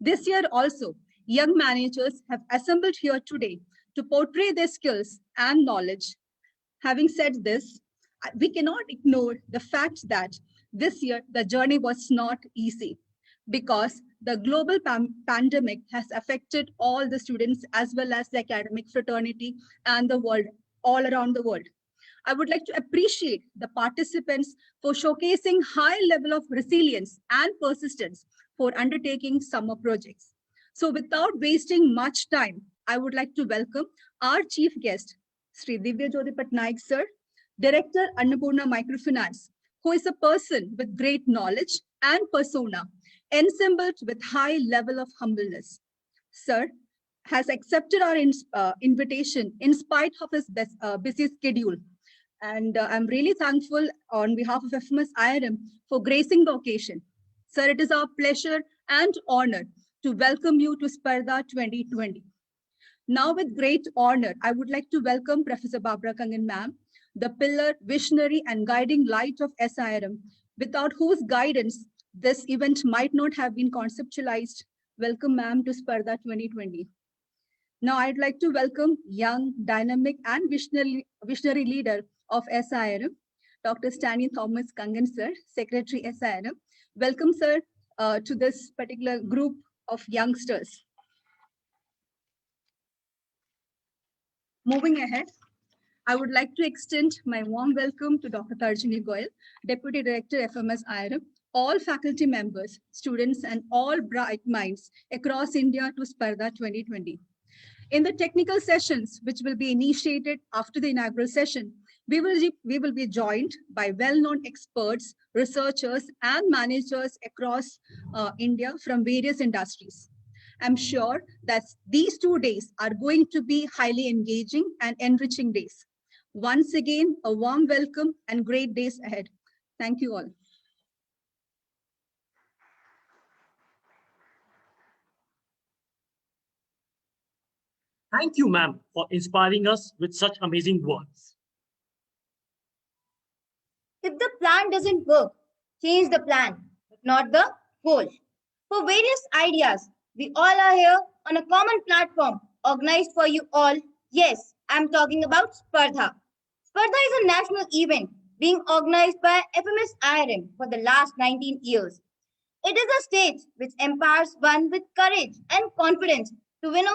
This year also, young managers have assembled here today to portray their skills and knowledge. Having said this, we cannot ignore the fact that this year the journey was not easy because the global pandemic has affected all the students as well as the academic fraternity and the world, all around the world. I would like to appreciate the participants for showcasing high level of resilience and persistence for undertaking summer projects. So without wasting much time, I would like to welcome our chief guest, Sri Divya Jyoti Patnaik sir, Director Annapurna Microfinance, who is a person with great knowledge and persona, ensembled with high level of humbleness. Sir has accepted our invitation in spite of his busy schedule. And I'm really thankful on behalf of FMS IRM for gracing the occasion. Sir, it is our pleasure and honor to welcome you to Spardha 2020. Now, with great honor, I would like to welcome Professor Babra Kangan ma'am, the pillar, visionary, and guiding light of SIRM, without whose guidance this event might not have been conceptualized. Welcome, ma'am, to Spardha 2020. Now, I'd like to welcome young, dynamic, and visionary leader of SIRM, Dr. Stanley Thomas Kangan, sir, Secretary SIRM. Welcome, sir, to this particular group of youngsters. Moving ahead, I would like to extend my warm welcome to Dr. Tarjini Goyal, Deputy Director, FMS IRM, all faculty members, students, and all bright minds across India to Spardha 2020. In the technical sessions, which will be initiated after the inaugural session, we will be joined by well-known experts, researchers, and managers across India from various industries. I'm sure that these 2 days are going to be highly engaging and enriching days. Once again, a warm welcome and great days ahead. Thank you all. Thank you, ma'am, for inspiring us with such amazing words. If the plan doesn't work, change the plan, but not the goal. For various ideas, we all are here on a common platform organized for you all. Yes, I'm talking about Spardha. Spardha is a national event being organized by FMS IRM for the last 19 years. It is a stage which empowers one with courage and confidence to win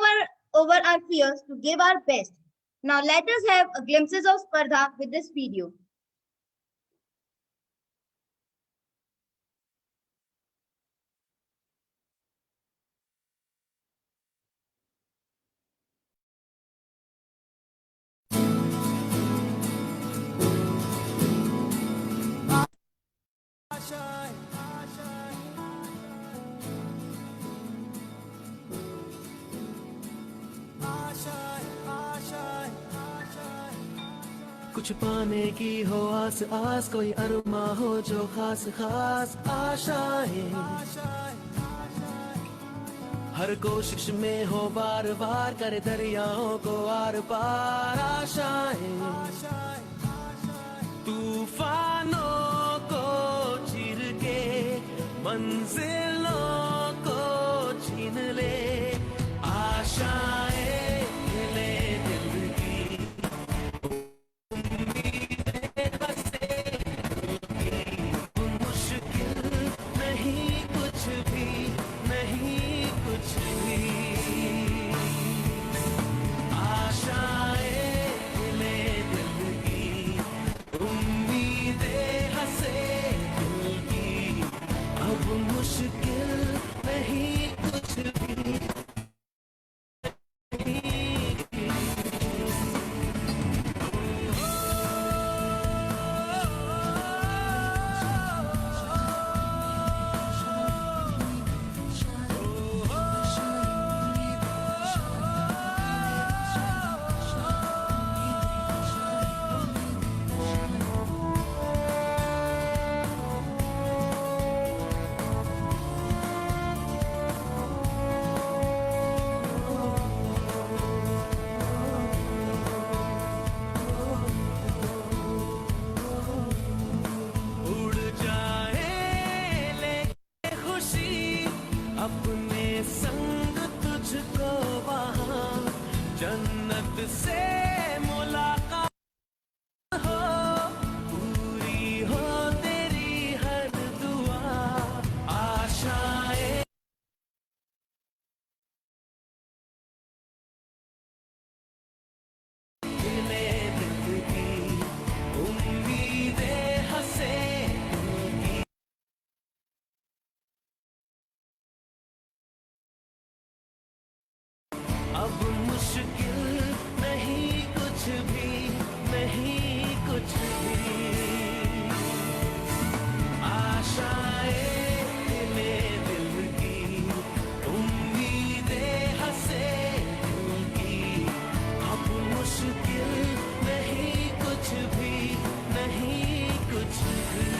over our fears to give our best. Now let us have a glimpses of Spardha with this video. कुछ पाने की हो आस आस, कोई अरमा हो जो खास खास आशाएं, हर कोशिश में हो बार बार, करे दरियाओं को आर पार आशाएं, तूफानों को चीर के मंजिलों को छीन ले आशाएं। Should संग तुझको वहाँ जन्नत से मुलाकात हो, पूरी हो तेरी हर दुआ आशाएं दिले दिल की उम्मीदें हंसे दिल की। अब मुश्किल नहीं कुछ भी, नहीं कुछ भी, आशाएं दिले दिल की उम्मीदें हंसे दिल की। अब मुश्किल नहीं कुछ भी, नहीं कुछ भी।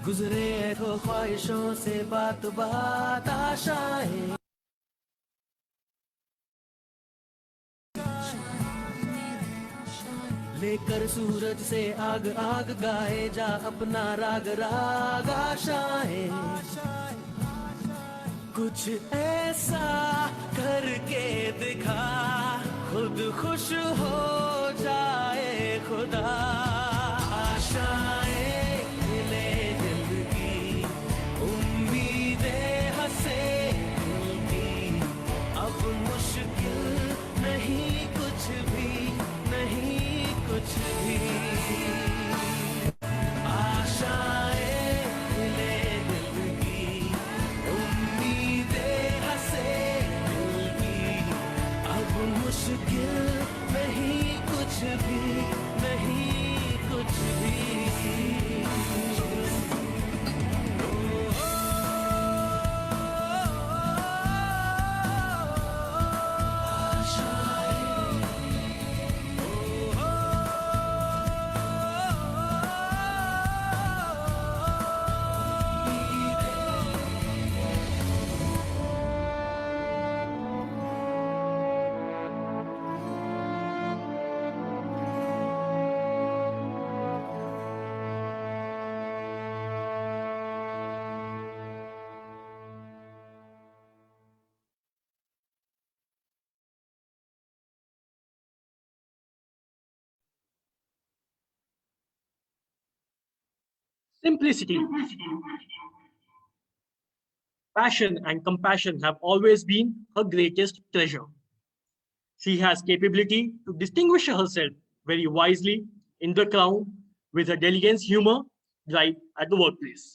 गुजरे तो ख्वाहिशों से बात बात आशाएं लेकर सूरज से आग आग गाए जा अपना राग राग आशाएं। कुछ ऐसा करके दिखा खुद खुश हो जाए खुदा। आशाएं दिले दिल की उम्मीदें हंसे दिल की। अब मुश्किल नहीं कुछ भी, नहीं कुछ भी, आशाएं दिले दिल की उम्मीदें हंसे दिल की। अब मुश्किल नहीं कुछ भी, नहीं कुछ भी। Simplicity, passion, and compassion have always been her greatest treasure. She has capability to distinguish herself very wisely in the crowd with her diligence, humor, drive at the workplace.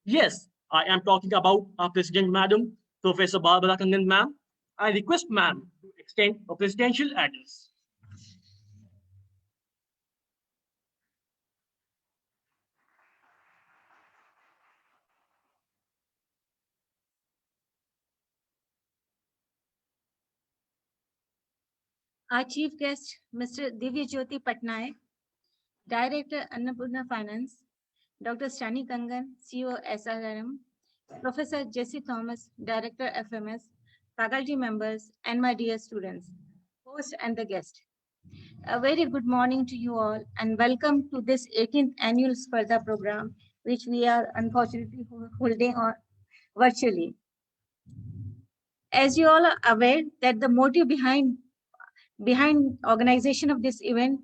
Yes, I am talking about our President Madam, Professor Barbara Kangan ma'am. I request ma'am to extend a presidential address. Our chief guest, Mr. Divya Jyoti Patnaik, Director Annapurna Finance, Dr. Stani Kangan, CEO SRM, Professor Jesse Thomas, Director FMS, faculty members, and my dear students, host and the guest. A very good morning to you all and welcome to this 18th annual Spardha program, which we are unfortunately holding on virtually. As you all are aware that the motive behind organization of this event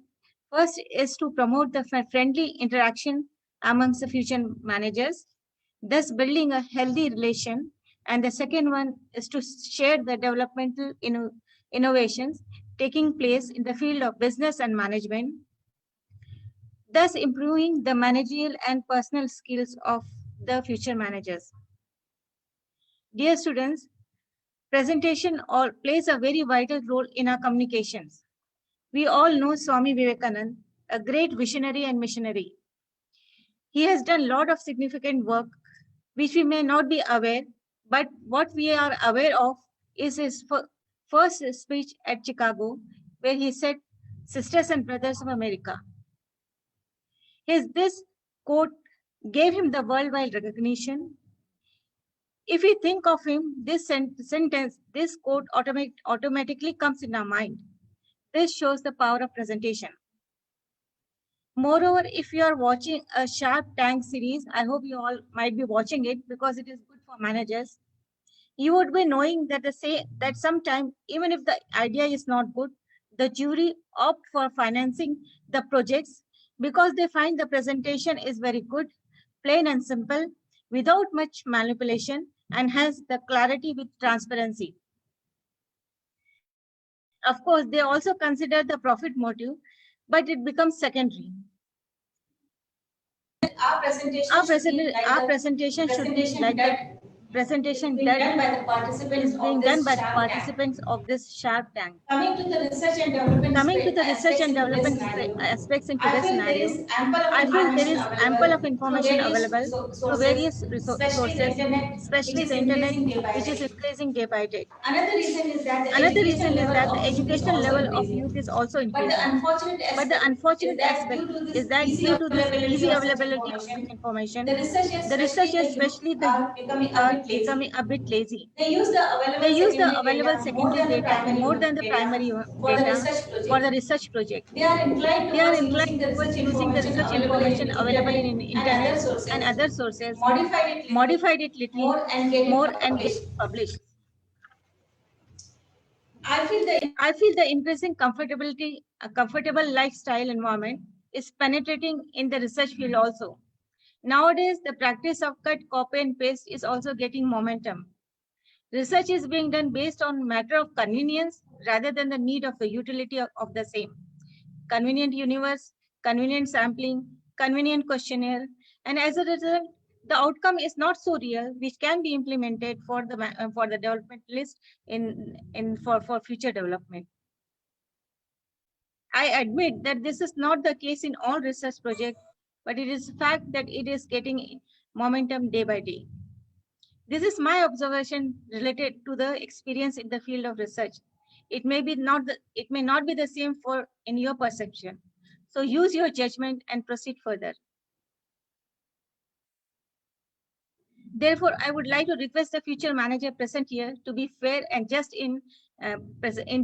first is to promote the friendly interaction amongst the future managers, thus building a healthy relation. And the second one is to share the developmental innovations taking place in the field of business and management, thus improving the managerial and personal skills of the future managers. Dear students, presentation plays a very vital role in our communications. We all know Swami Vivekananda, a great visionary and missionary. He has done a lot of significant work, which we may not be aware, but what we are aware of is his first speech at Chicago, where he said, "Sisters and brothers of America." This quote gave him the worldwide recognition. If we think of him, this sentence, this quote automatically comes in our mind. This shows the power of presentation. Moreover, if you are watching a Shark Tank series, I hope you all might be watching it because it is good for managers. You would be knowing that that sometime, even if the idea is not good, the jury opt for financing the projects because they find the presentation is very good, plain and simple, without much manipulation, and has the clarity with transparency. Of course, they also consider the profit motive, but it becomes secondary. Our presentation should be like the presentation that is being done by the participants of this Shark Tank. Coming to the research and development aspects in today's scenario, I feel there is ample of information available through various sources, especially the internet, which is increasing day by day. Another reason is that the educational level of youth is also increasing. But the unfortunate aspect is that due to this easy availability of information, the researchers, especially are becoming a bit lazy. They use the available secondary data more than the primary data for the research project. They are inclined towards using the research information available in internet and other sources, modified it little more and get published. I feel the increasing comfortability, a comfortable lifestyle environment is penetrating in the research field also. Nowadays, the practice of cut, copy, and paste is also getting momentum. Research is being done based on matter of convenience rather than the need of the utility of the same. Convenient universe, convenient sampling, convenient questionnaire, and as a result, the outcome is not so real, which can be implemented for the development list for future development. I admit that this is not the case in all research projects, but it is a fact that it is getting momentum day by day. This is my observation related to the experience in the field of research. It may not be the same in your perception. So use your judgment and proceed further. Therefore, I would like to request the future manager present here to be fair and just in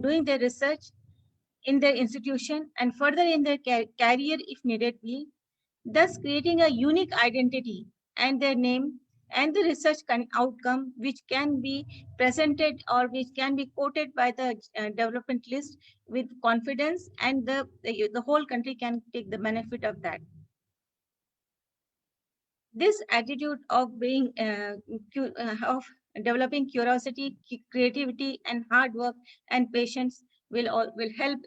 doing their research in their institution and further in their career if needed be, thus creating a unique identity and their name and the research outcome which can be presented or which can be quoted by the development list with confidence, and the whole country can take the benefit of that. This attitude of being of developing curiosity, creativity, and hard work and patience will help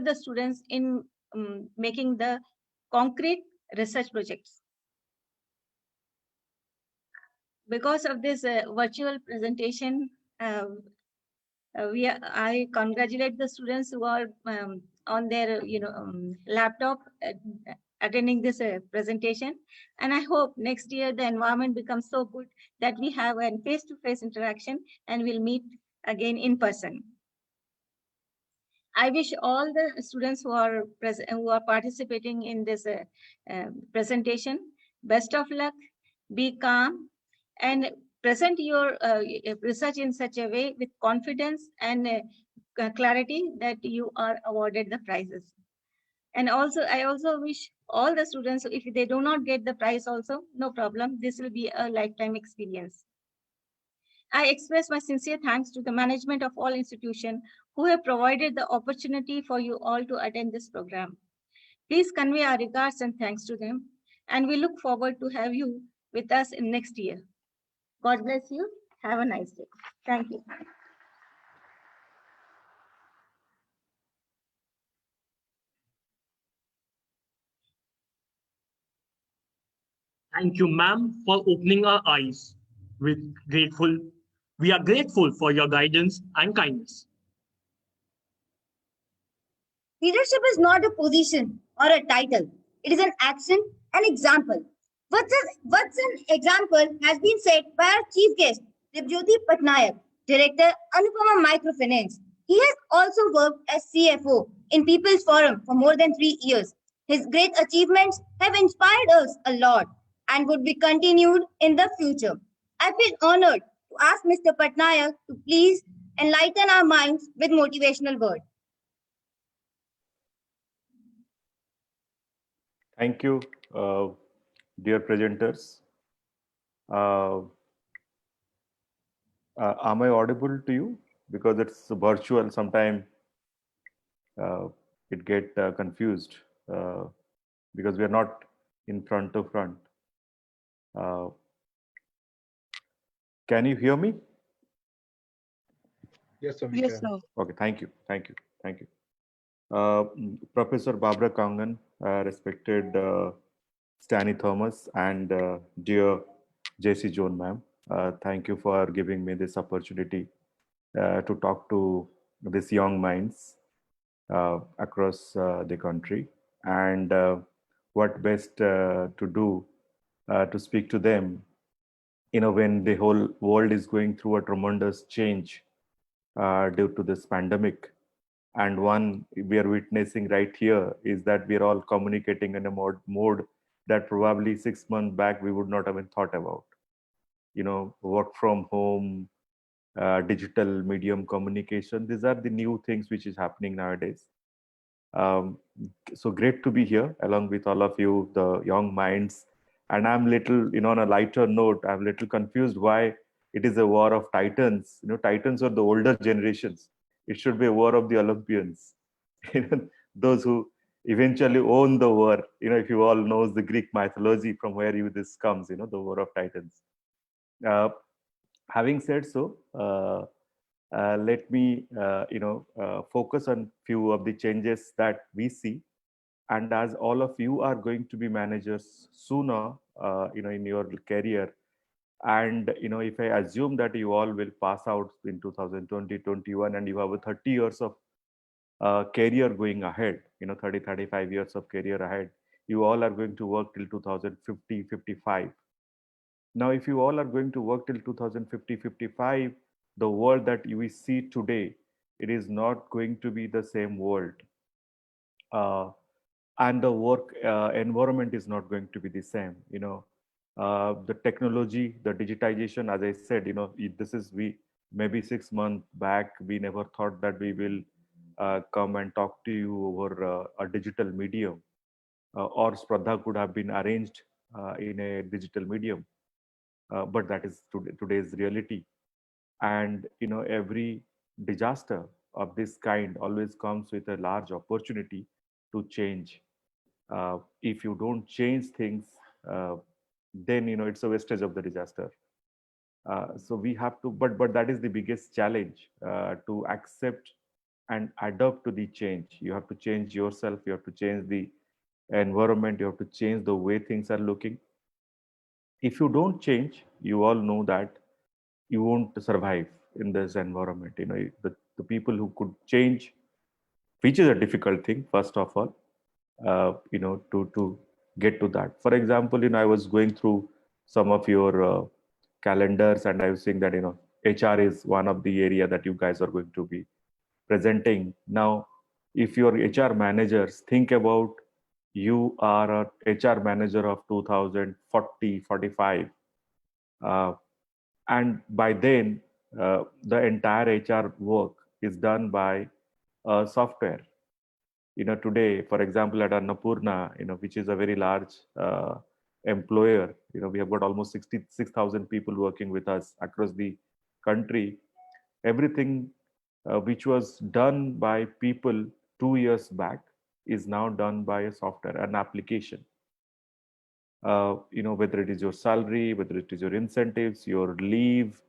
the students in making the concrete research projects. Because of this virtual presentation, I congratulate the students who are on their laptop attending this presentation, and I hope next year the environment becomes so good that we have a face-to-face interaction and we'll meet again in person. I wish all the students who are participating in this presentation best of luck, be calm, and present your research in such a way with confidence and clarity that you are awarded the prizes. And also, I also wish all the students, if they do not get the prize also, no problem. This will be a lifetime experience. I express my sincere thanks to the management of all institutions who have provided the opportunity for you all to attend this program. Please convey our regards and thanks to them, and we look forward to have you with us in next year. God bless you. Have a nice day. Thank you. Thank you, ma'am, for opening our eyes. We are grateful for your guidance and kindness. Leadership is not a position or a title. It is an action, an example. What's an example has been said by our chief guest, Dibjyoti Patnaik, Director, Anupama Microfinance. He has also worked as CFO in People's Forum for more than 3 years. His great achievements have inspired us a lot. and would be continued in the future. I feel honored to ask Mr. Patnaik to please enlighten our minds with motivational words. Thank you, dear presenters. Uh, am I audible to you? Because it's virtual, sometime it get confused because we are not in front to front. Can you hear me? Yes, sir. we Yes, can. sir. Okay, thank you, thank you, thank you. Professor Barbara Kangan, respected Stanley Thomas, and dear JC Joan ma'am, thank you for giving me this opportunity to talk to these young minds across the country, and what best to do to speak to them, when the whole world is going through a tremendous change due to this pandemic. And one we are witnessing right here is that we are all communicating in a mode that probably 6 months back we would not have even thought about. Work from home, digital medium communication, these are the new things which is happening nowadays. um, so great to be here along with all of you, the young minds. And I'm little, on a lighter note, I'm a little confused why it is a war of titans. Titans are the older generations. It should be a war of the Olympians. Those who eventually own the war. If you all knows the Greek mythology from where this comes, the war of titans. Having said so, let me focus on few of the changes that we see. And as all of you are going to be managers sooner in your career, and if I assume that you all will pass out in 2020-21 and you have a 30 years of career going ahead, 30-35 years of career ahead, you all are going to work till 2050-55. Now, if you all are going to work till 2050-55, the world that we see today, it is not going to be the same world. And the work environment is not going to be the same. The technology, the digitization, as I said, maybe 6 months back, we never thought that we will come and talk to you over a digital medium, or Spradha could have been arranged in a digital medium. But that is today's reality. And every disaster of this kind always comes with a large opportunity to change. If you don't change things, then it's a wastage of the disaster. So we have to, but that is the biggest challenge, to accept and adapt to the change. You have to change yourself, you have to change the environment, you have to change the way things are looking. If you don't change, you all know that you won't survive in this environment. The people who could change, which is a difficult thing, first of all, to get to that. For example, I was going through some of your calendars, and I was saying that HR is one of the area that you guys are going to be presenting. Now, if your HR managers think about, you are a HR manager of 2040, 45, and by then the entire HR work is done by software. Today, for example, at Annapurna, which is a very large employer, we have got almost 66,000 people working with us across the country. Everything which was done by people 2 years back is now done by a software, an application. Whether it is your salary, whether it is your incentives, your leave,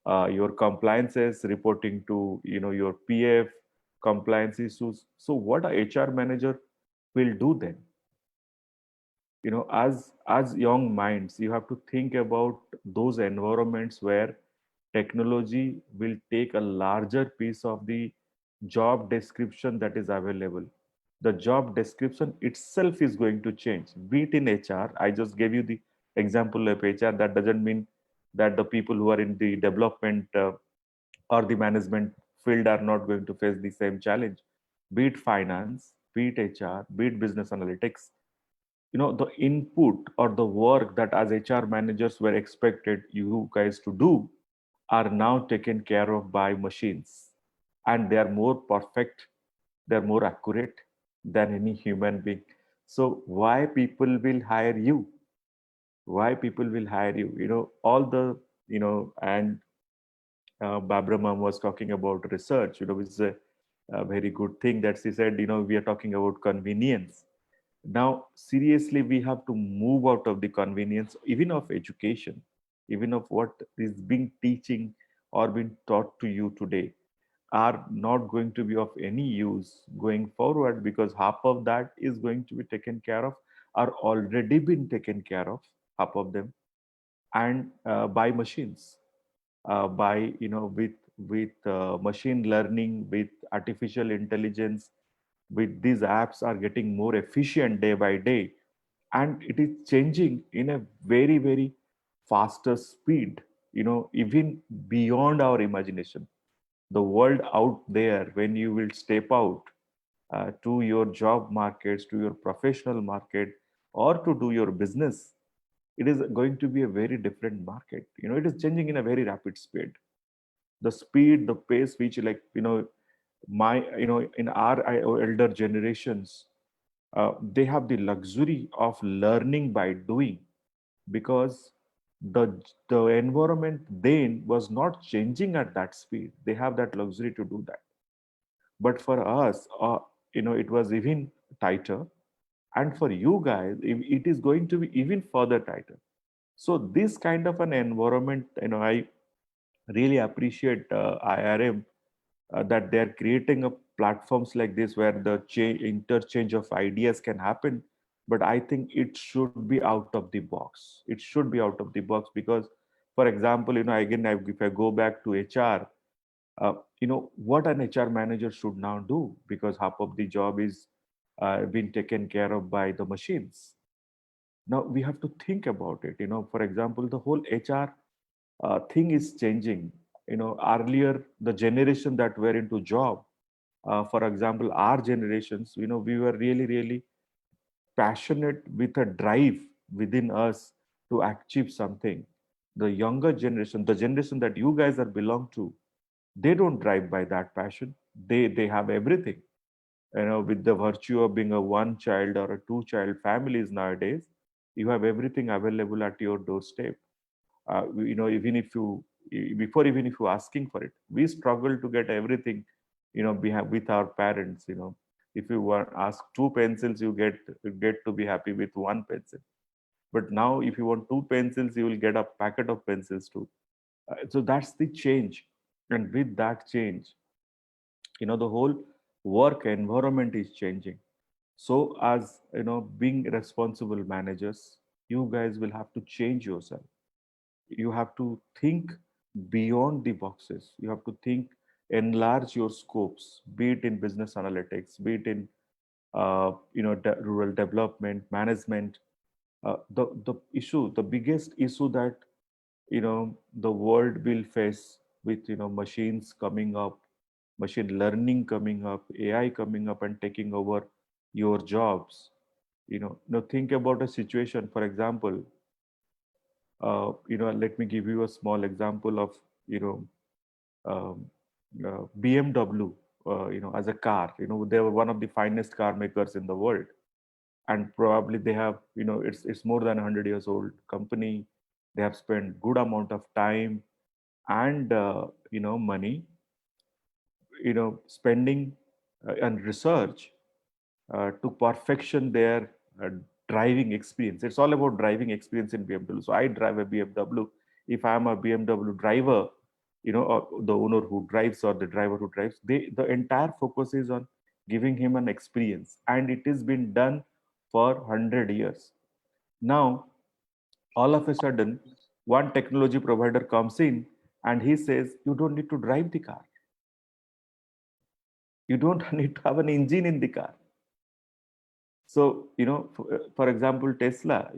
your compliances, reporting to your PF compliance issues. So what a HR manager will do then? As young minds, you have to think about those environments where technology will take a larger piece of the job description that is available. The job description itself is going to change. Be it in HR, I just gave you the example of HR. That doesn't mean that the people who are in the development or the management field are not going to face the same challenge. Be it finance, be it HR, be it business analytics. the input or the work that as HR managers were expected you guys to do are now taken care of by machines, and they are more perfect, they're more accurate than any human being. So why people will hire you? Why people will hire you? All the, and Barbara Mom was talking about research, which is a very good thing that she said, we are talking about convenience. Now, seriously, we have to move out of the convenience, even of education, even of what is being teaching or being taught to you today are not going to be of any use going forward, because half of that is going to be taken care of, are already been taken care of, half of them, and by machines, by with machine learning, with artificial intelligence, with these apps are getting more efficient day by day, and it is changing in a very very faster speed, even beyond our imagination. The world out there, when you will step out to your job markets, to your professional market, or to do your business, it is going to be a very different market. It is changing in a very rapid speed. The speed, the pace which, like, my in our elder generations, they have the luxury of learning by doing, because the the environment then was not changing at that speed. They have that luxury to do that. But for us, it was even tighter, and for you guys, it is going to be even further tighter. So this kind of an environment, I really appreciate IRM, that they're creating a platforms like this where the interchange of ideas can happen. But I think it should be out of the box. It should be out of the box, because, for example, again, if I go back to HR, what an HR manager should now do, because half of the job is being taken care of by the machines. Now we have to think about it. For example, the whole HR thing is changing. Earlier, the generation that were into job, for example, our generations, we were really really passionate, with a drive within us to achieve something. The younger generation, the generation that you guys are belong to, they don't drive by that passion. They have everything, with the virtue of being a one child or a two child families nowadays. You have everything available at your doorstep. Even if you, before even if you asking for it, we struggle to get everything, we have with our parents. If you want ask two pencils, you get to be happy with one pencil. But now if you want two pencils, you will get a packet of pencils too. So that's the change. And with that change, the whole work environment is changing. So as being responsible managers, you guys will have to change yourself. You have to think beyond the boxes. You have to think, enlarge your scopes, be it in business analytics, be it in rural development management. The biggest issue that the world will face with machines coming up, machine learning coming up, AI coming up and taking over your jobs. Now think about a situation, for example, let me give you a small example of um, BMW. As a car, they were one of the finest car makers in the world, and probably they have, it's more than 100 years old company. They have spent good amount of time and money, spending and research to perfection their driving experience. It's all about driving experience in BMW. So I drive a BMW. If I'm a BMW driver, or the owner who drives or the driver who drives, the entire focus is on giving him an experience, and it has been done for 100 years. Now, all of a sudden, one technology provider comes in and he says, you don't need to drive the car. You don't need to have an engine in the car. So, for example, Tesla,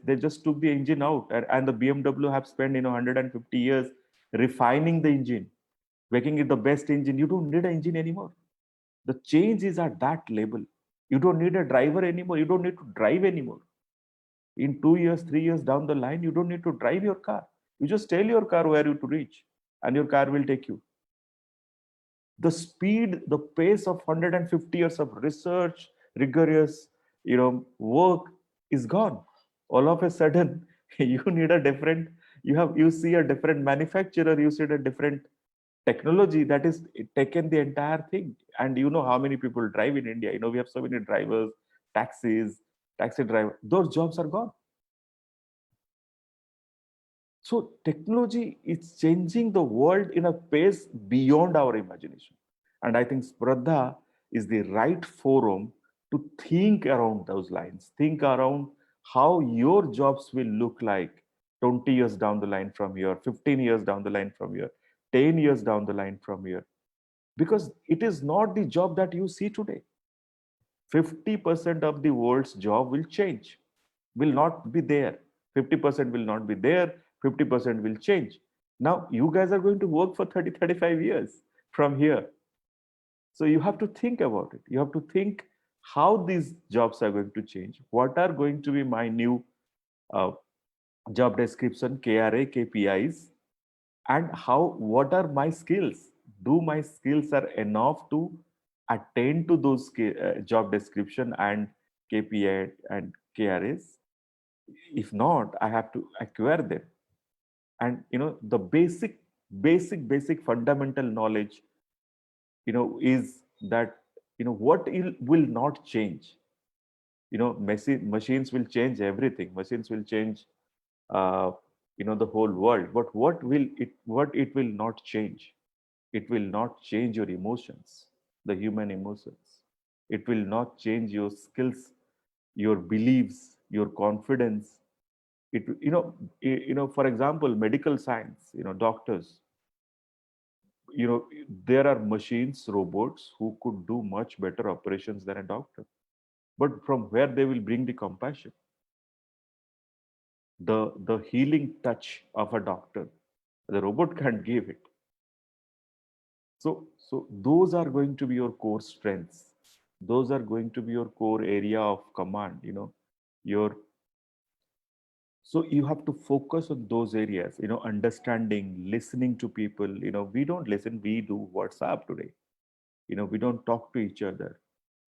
they just took the engine out, and the BMW have spent, 150 years refining the engine, making it the best engine. You don't need an engine anymore. The change is at that level. You don't need a driver anymore. You don't need to drive anymore. In 2 years, 3 years down the line, you don't need to drive your car. You just tell your car where you to reach, and your car will take you. The speed, the pace of 150 years of research, rigorous, work is gone. All of a sudden, you need a different, you see a different manufacturer, you see a different technology that is taken the entire thing. And you know how many people drive in India. We have so many drivers, taxis, taxi driver. Those jobs are gone. So technology is changing the world in a pace beyond our imagination. And I think Spradha is the right forum to think around those lines, think around how your jobs will look like 20 years down the line from here, 15 years down the line from here, 10 years down the line from here. Because it is not the job that you see today. 50% of the world's job will change, will not be there. 50% will not be there, 50% will change. Now, you guys are going to work for 30, 35 years from here. So you have to think about it. You have to think how these jobs are going to change. What are going to be my new uh, job description, KRA, KPIs, and what are my skills? Do my skills are enough to attain to those job description and KPI and KRAs? If not, I have to acquire them. And the basic fundamental knowledge is that what will not change. Machines will change everything. Machines will change the whole world. But what it will not change? It will not change your emotions, the human emotions. It will not change your skills, your beliefs, your confidence. For example, medical science, doctors, there are machines, robots who could do much better operations than a doctor. But from where they will bring the compassion, the healing touch of a doctor, the robot can't give it. So those are going to be your core strengths. Those are going to be your core area of command. Your So you have to focus on those areas. Understanding, listening to people. We don't listen. We do WhatsApp today. We don't talk to each other,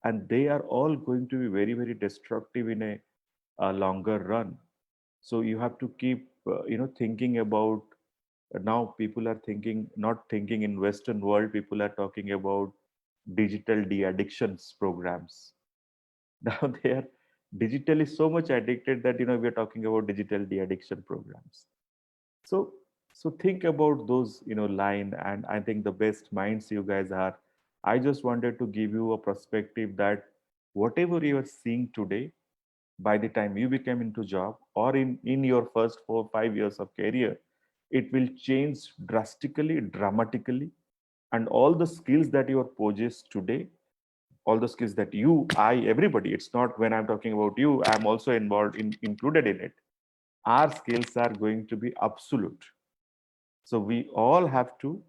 and they are all going to be very, very destructive in a longer run. So you have to keep thinking about. Now people are not thinking in Western world. People are talking about digital de-addictions programs. Now they are digitally so much addicted that we're talking about digital de-addiction programs. So think about those line, and I think the best minds you guys are. I just wanted to give you a perspective that whatever you are seeing today, by the time you become into job or in your first 4 5 years of career, it will change drastically, dramatically. And all the skills that you are possessed today, all the skills that everybody, it's not when I'm talking about you, I'm also included in it. Our skills are going to be absolute. So we all have to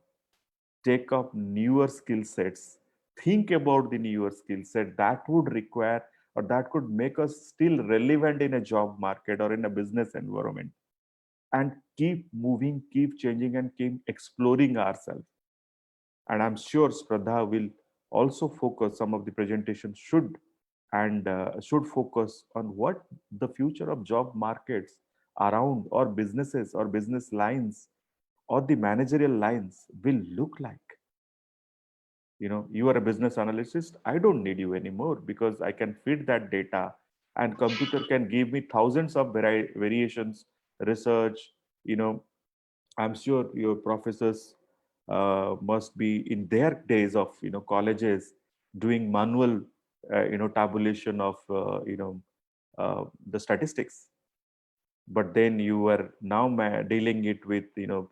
take up newer skill sets, think about the newer skill set that would require or that could make us still relevant in a job market or in a business environment, and keep moving, keep changing, and keep exploring ourselves. And I'm sure Spradha will also focus, some of the presentations should focus on what the future of job markets around, or businesses or business lines or the managerial lines will look like. You are a business analyst, I don't need you anymore, because I can feed that data, and computer can give me thousands of variations, research. I'm sure your professors must be in their days of colleges doing manual tabulation of the statistics. But then you are now dealing it with the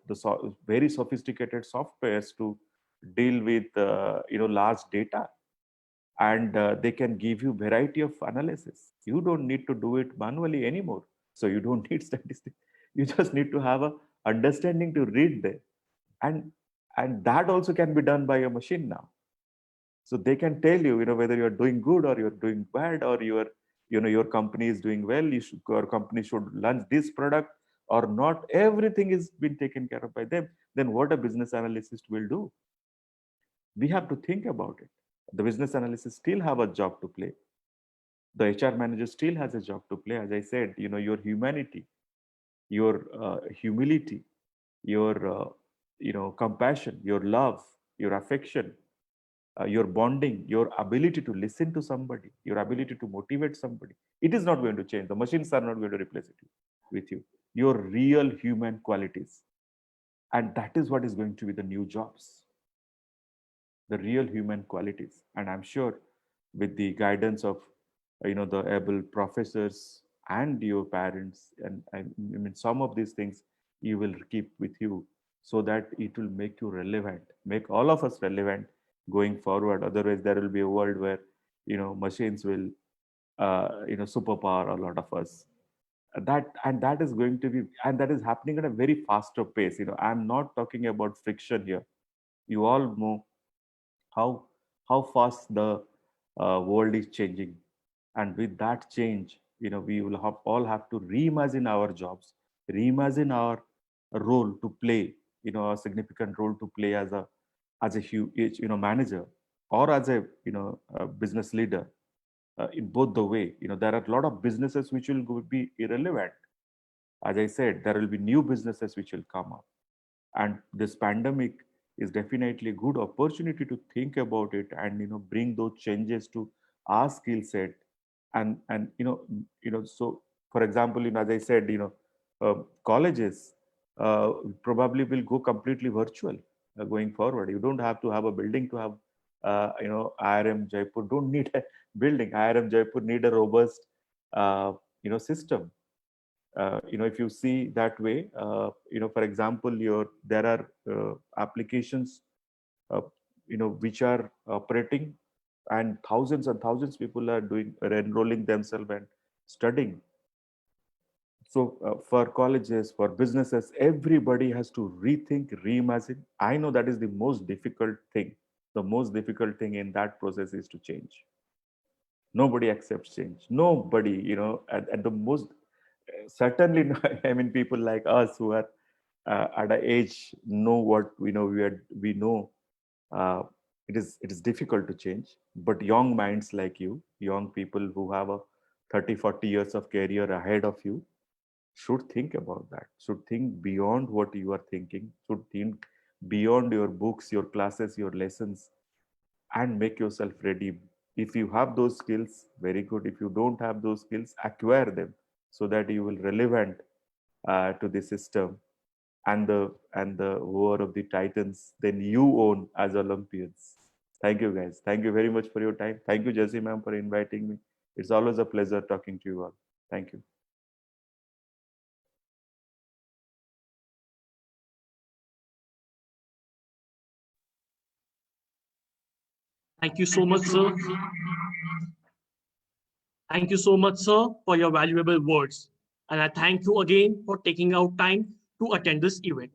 very sophisticated softwares to deal with large data, and they can give you variety of analysis. You don't need to do it manually anymore, so you don't need statistics. You just need to have a understanding to read them, and that also can be done by a machine now. So they can tell you, whether you're doing good or you're doing bad, or your company is doing well, your company should launch this product or not. Everything is been taken care of by them. Then what a business analyst will do? We have to think about it. The business analyst still have a job to play. The HR manager still has a job to play. As I said, your humanity, your humility, your compassion, your love, your affection, your bonding, your ability to listen to somebody, your ability to motivate somebody, it is not going to change. The machines are not going to replace it with you. Your real human qualities, and that is what is going to be the new jobs, the real human qualities. And I'm sure with the guidance of the able professors and your parents, and I mean some of these things you will keep with you, so that it will make you relevant, make all of us relevant going forward. Otherwise there will be a world where machines will superpower a lot of us. That is going to be, and that is happening at a very faster pace. I'm not talking about friction here. You all know how fast the world is changing, and with that change, we will all have to reimagine our jobs, reimagine our role to play, a significant role to play as a manager, or as a business leader. In both the way, there are a lot of businesses which will be irrelevant. As I said, there will be new businesses which will come up, and this pandemic is definitely a good opportunity to think about it, and bring those changes to our skill set. And so for example, as I said, colleges probably will go completely virtual going forward. You don't have to have a building to have IRM Jaipur don't need a building. IRM Jaipur need a robust system. If you see that way, for example, there are applications which are operating, and thousands and thousands of people are enrolling themselves and studying. So for colleges, for businesses, everybody has to rethink, reimagine. I know that is the most difficult thing. The most difficult thing in that process is to change. Nobody accepts change. Nobody, at the most, certainly, I mean, people like us who are at an age know what we know. We know it is difficult to change. But young minds like you, young people who have a 30-40 years of career ahead of you, should think about that, should think beyond what you are thinking, should think beyond your books, your classes, your lessons, and make yourself ready. If you have those skills, very good. If you don't have those skills, acquire them, so that you will relevant to the system and the war of the titans then you own as Olympians. Thank you, guys. Thank you very much for your time. Thank you, Jessie ma'am, for inviting me. It's always a pleasure talking to you all. Thank you. Thank you so much, sir. Thank you so much, sir, for your valuable words. And I thank you again for taking out time to attend this event.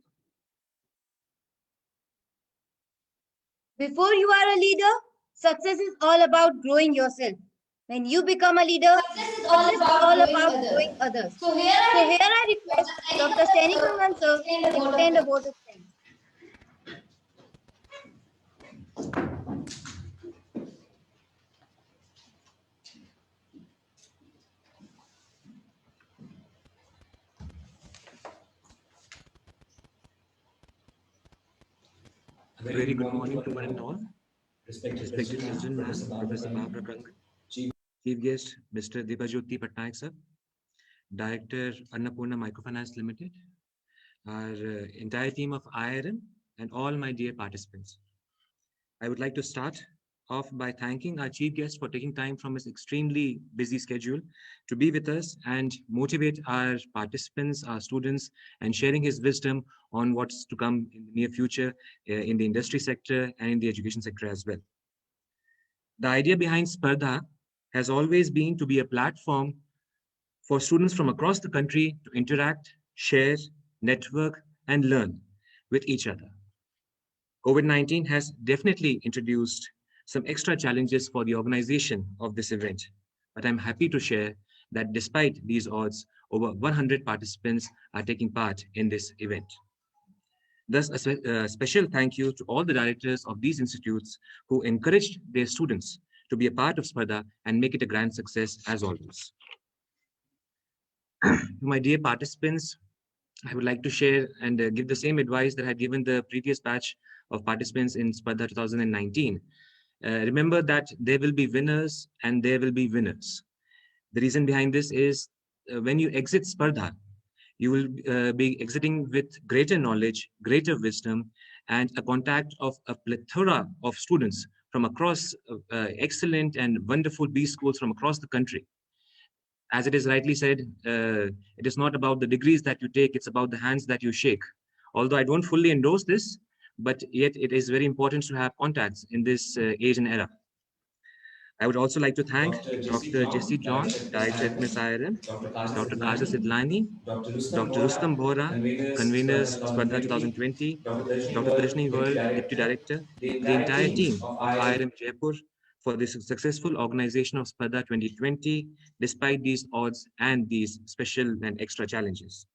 Before you are a leader, success is all about growing yourself. When you become a leader, success is all about growing others. So here I request Dr. Senikam sir to extend a vote of thanks. Very good morning to one and all. Respected President Ma'am, Professor Barbara Prangan, Chief Guest Mr. Debajyoti Patnaik sir, Director Annapurna Microfinance Limited, our entire team of IRM, and all my dear participants. I would like to start off by thanking our chief guest for taking time from his extremely busy schedule to be with us and motivate our participants, our students, and sharing his wisdom on what's to come in the near future in the industry sector and in the education sector as well. The idea behind Spardha has always been to be a platform for students from across the country to interact, share, network, and learn with each other. COVID-19 has definitely introduced some extra challenges for the organization of this event. but I'm happy to share that despite these odds, over 100 participants are taking part in this event. Thus, a special thank you to all the directors of these institutes who encouraged their students to be a part of Spardha and make it a grand success as always. To my dear participants, I would like to share and give the same advice that I had given the previous batch of participants in Spardha 2019. Remember that there will be winners and there will be winners. The reason behind this is when you exit Spardha, you will be exiting with greater knowledge, greater wisdom, and a contact of a plethora of students from across excellent and wonderful B schools from across the country. As it is rightly said, it is not about the degrees that you take, it's about the hands that you shake. Although I don't fully endorse this, but yet it is very important to have contacts in this age and era. I would also like to thank Dr. Jesse John, Director at MSIRM, Dr. Kaza Sidlani, Dr. Rustam Bora, conveners Spardha 2020, Dr. Darshini World, Deputy Director, the entire team of IRM Jaipur for this successful organization of Spardha 2020, despite these odds and these special and extra challenges.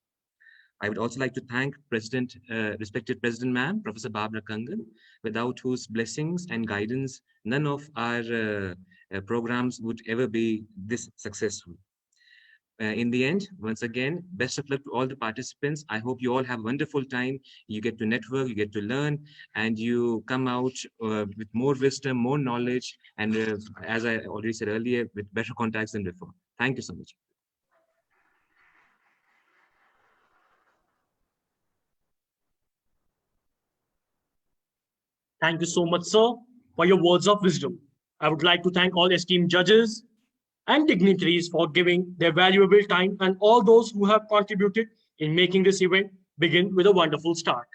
I would also like to thank respected President Ma'am, Professor Barbara Kangan, without whose blessings and guidance, none of our programs would ever be this successful. In the end, once again, best of luck to all the participants. I hope you all have a wonderful time. You get to network, you get to learn, and you come out with more wisdom, more knowledge, and as I already said earlier, with better contacts than before. Thank you so much. Thank you so much, sir, for your words of wisdom. I would like to thank all esteemed judges and dignitaries for giving their valuable time and all those who have contributed in making this event begin with a wonderful start.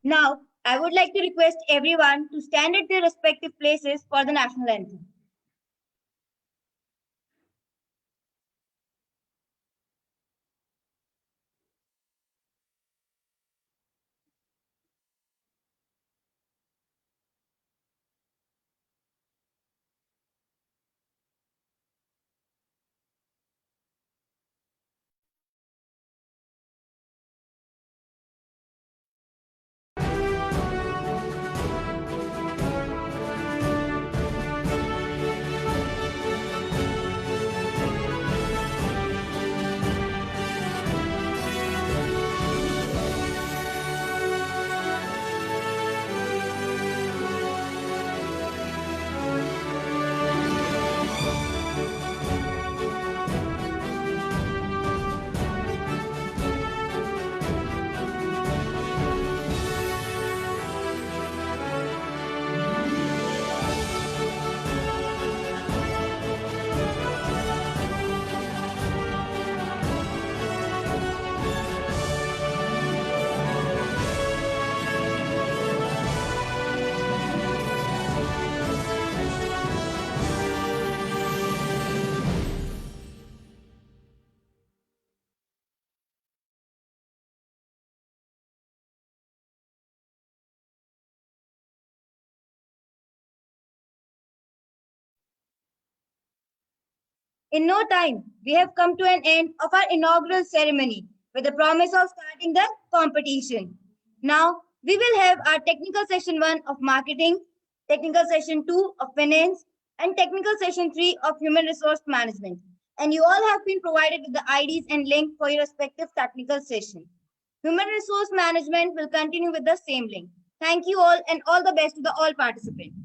Now, I would like to request everyone to stand at their respective places for the national anthem. In no time, we have come to an end of our inaugural ceremony with the promise of starting the competition. Now, we will have our technical session 1 of marketing, technical session 2 of finance, and technical session 3 of human resource management. And you all have been provided with the IDs and link for your respective technical session. Human resource management will continue with the same link. Thank you all and all the best to the all participants.